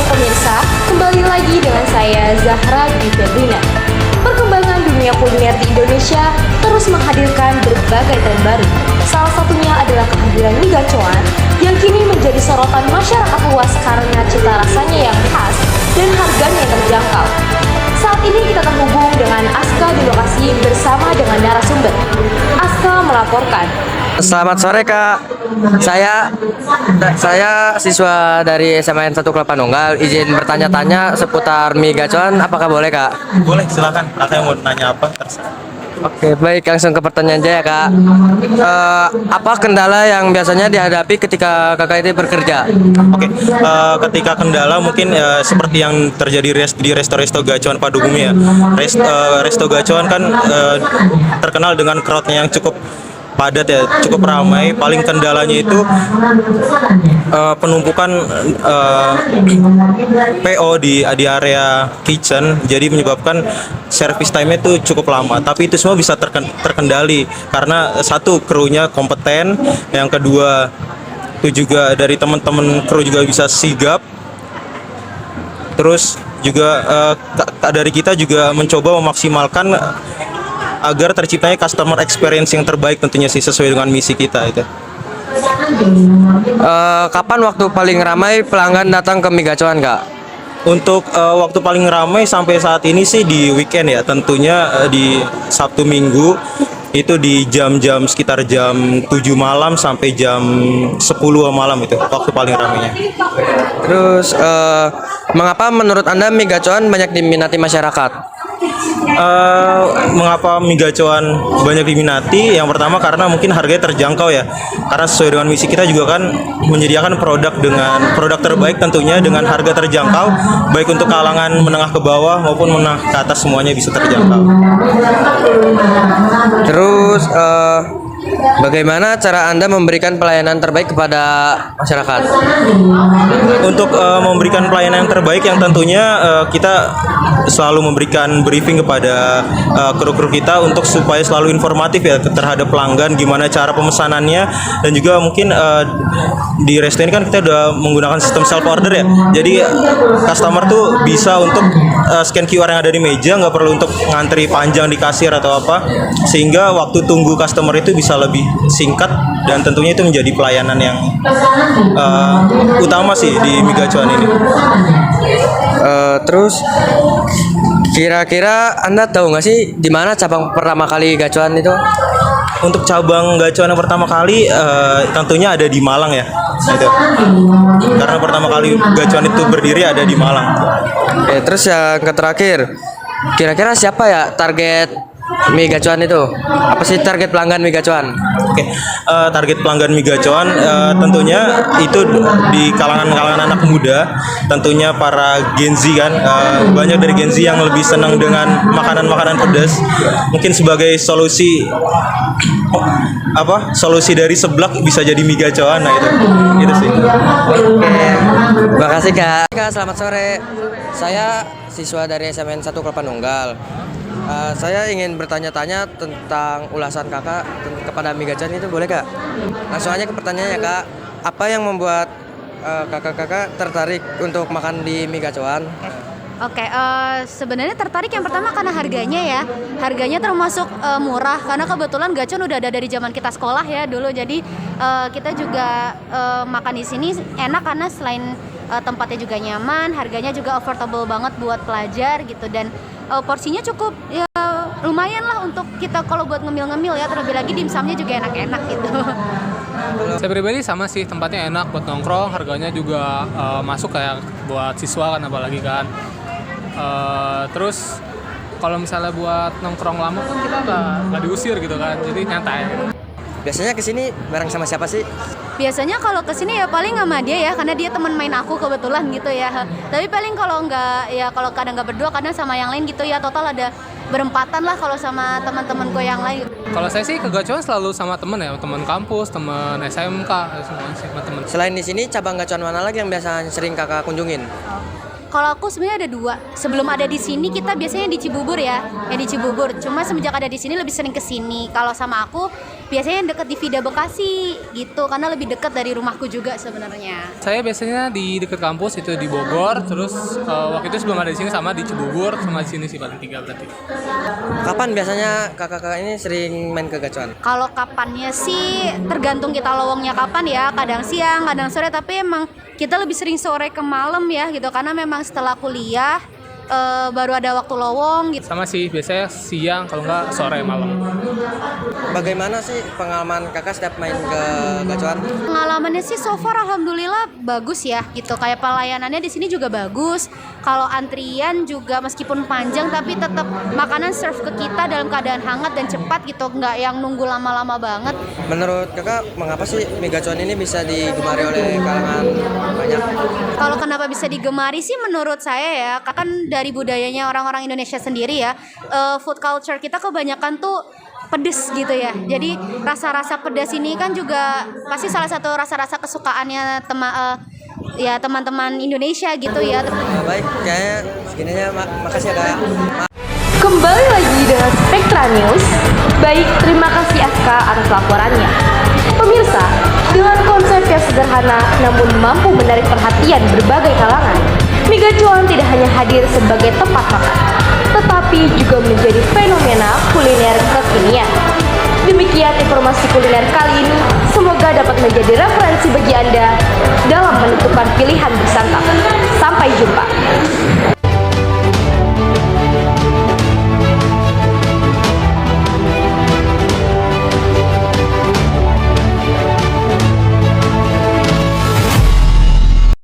pemirsa, kembali lagi dengan saya Zahra Dwi Febrina. Perkembangan dunia kuliner di Indonesia terus menghadirkan berbagai tren baru. Salah satunya adalah kehadiran mie gacoan yang kini menjadi sorotan masyarakat luas karena cita rasanya yang khas dan harganya yang terjangkau. Saat ini kita terhubung dengan Aska di lokasi bersama dengan narasumber. Aska melaporkan. Selamat sore Kak, saya siswa dari SMAN 1 Kelapa Nunggal. Izin bertanya-tanya seputar mie gacoan, apakah boleh Kak? Boleh, silakan. Kakak mau nanya apa? Terserah. Oke, baik, langsung ke pertanyaan aja ya Kak. Apa kendala yang biasanya dihadapi ketika Kakak itu bekerja? Oke, ketika kendala mungkin seperti yang terjadi di resto-resto gacoan pada umumnya. Resto gacoan kan terkenal dengan crowdnya yang cukup padat ya, cukup ramai. Paling kendalanya itu penumpukan PO di area kitchen, jadi menyebabkan service time itu cukup lama. Tapi itu semua bisa terkendali karena satu, krunya kompeten, yang kedua itu juga dari teman-teman kru juga bisa sigap. Terus juga dari kita juga mencoba memaksimalkan agar terciptanya customer experience yang terbaik tentunya sih, sesuai dengan misi kita itu. Kapan waktu paling ramai pelanggan datang ke mie gacoan Kak? Untuk waktu paling ramai sampai saat ini sih di weekend ya, tentunya di Sabtu Minggu itu di jam-jam sekitar jam 7 malam sampai jam 10 malam, itu waktu paling ramainya. Terus mengapa menurut Anda mie gacoan banyak diminati masyarakat? Mengapa mie gacoan banyak diminati? Yang pertama karena mungkin harganya terjangkau ya. Karena sesuai dengan misi kita juga kan menyediakan produk terbaik tentunya dengan harga terjangkau, baik untuk kalangan menengah ke bawah maupun menengah ke atas, semuanya bisa terjangkau. Terus bagaimana cara Anda memberikan pelayanan terbaik kepada masyarakat? Untuk memberikan pelayanan yang terbaik, yang tentunya kita selalu memberikan briefing kepada kru-kru kita untuk supaya selalu informatif ya terhadap pelanggan, gimana cara pemesanannya, dan juga mungkin di resto ini kan kita udah menggunakan sistem self order ya. Jadi customer tuh bisa untuk scan QR yang ada di meja, nggak perlu untuk ngantri panjang di kasir atau apa, sehingga waktu tunggu customer itu bisa lebih singkat, dan tentunya itu menjadi pelayanan yang utama sih di mie gacoan ini. Terus kira-kira Anda tahu nggak sih di mana cabang pertama kali gacoan itu? Untuk cabang gacoan yang pertama kali tentunya ada di Malang ya, itu. Karena pertama kali gacoan itu berdiri ada di Malang. Oke, terus yang terakhir, kira-kira siapa ya target mie gacoan itu? Apa sih target pelanggan mie gacoan? Oke, target pelanggan mie gacoan tentunya itu di kalangan anak muda, tentunya para Gen Z kan, banyak dari Gen Z yang lebih senang dengan makanan-makanan pedas. Mungkin sebagai solusi dari seblak bisa jadi mie gacoan, nah itu sih. Oke, makasih Kak. Kak, selamat sore. Saya siswa dari SMN 1 Kelapa Nunggal. Saya ingin bertanya-tanya tentang ulasan Kakak kepada mie gacoan itu, boleh Kak? Langsung aja ke pertanyaannya Kak. Apa yang membuat kakak-kakak tertarik untuk makan di mie gacoan? Oke, sebenarnya tertarik yang pertama karena harganya ya. Harganya termasuk murah karena kebetulan gacoan udah ada dari zaman kita sekolah ya dulu. Jadi kita juga makan di sini enak karena selain tempatnya juga nyaman, harganya juga affordable banget buat pelajar gitu, dan porsinya cukup ya, lumayan lah untuk kita kalau buat ngemil-ngemil ya, terlebih lagi dimsumnya juga enak-enak gitu. Saya pribadi sama sih, tempatnya enak buat nongkrong, harganya juga masuk kayak buat siswa kan, apalagi kan. Terus kalau misalnya buat nongkrong lama pun kita nggak diusir gitu kan, jadi nyantai. Biasanya kesini bareng sama siapa sih? Biasanya kalau kesini ya paling sama dia ya, karena dia teman main aku kebetulan gitu ya. Tapi paling kalau nggak ya, kalau kadang nggak berdua, kadang sama yang lain gitu ya. Total ada berempatan lah kalau sama teman-teman gue yang lain. Kalau saya sih ke gacoan selalu sama temen ya, teman kampus, teman SMK, semua sama temen. Selain di sini, cabang gacoan mana lagi yang biasa sering kakak kunjungin? Kalau aku sebenarnya ada 2. Sebelum ada di sini kita biasanya di Cibubur ya, di Cibubur. Cuma semenjak ada di sini lebih sering ke sini. Kalau sama aku biasanya yang deket di Vida Bekasi gitu, karena lebih dekat dari rumahku juga sebenarnya. Saya biasanya di dekat kampus itu di Bogor, terus waktu itu sebelum ada di sini sama di Cibubur, sama di sini sih paling 3 berarti. Kapan biasanya kakak-kakak ini sering main ke gacuan? Kalau kapannya sih tergantung kita lowongnya kapan ya, kadang siang, kadang sore, tapi emang kita lebih sering sore ke malam ya gitu, karena memang setelah kuliah baru ada waktu lowong gitu. Sama sih, biasanya siang kalau nggak sore malam. Bagaimana sih pengalaman kakak setiap main ke gacuan? Pengalamannya sih so far alhamdulillah bagus ya gitu, kayak pelayanannya di sini juga bagus. Kalau antrian juga meskipun panjang tapi tetap makanan serve ke kita dalam keadaan hangat dan cepat gitu, nggak yang nunggu lama-lama banget. Menurut kakak, mengapa sih mie gacuan ini bisa digemari oleh kalangan banyak? Kalau kenapa bisa digemari sih menurut saya ya, kan dari budayanya orang-orang Indonesia sendiri ya, food culture kita kebanyakan tuh pedes gitu ya. Jadi rasa-rasa pedas ini kan juga pasti salah satu rasa-rasa kesukaannya teman-teman Indonesia gitu ya. Baik, kayaknya segininya. Makasih ya kak. Kembali lagi dengan Spektra News. Baik, terima kasih Aska atas laporannya. Pemirsa, dengan konsep yang sederhana namun mampu menarik perhatian berbagai kalangan, mie gacuan tidak hanya hadir sebagai tempat makan, tetapi juga menjadi fenomena kuliner kekinian. Demikian informasi kuliner kali ini, semoga dapat menjadi referensi bagi Anda dalam menentukan pilihan bersantap. Sampai jumpa.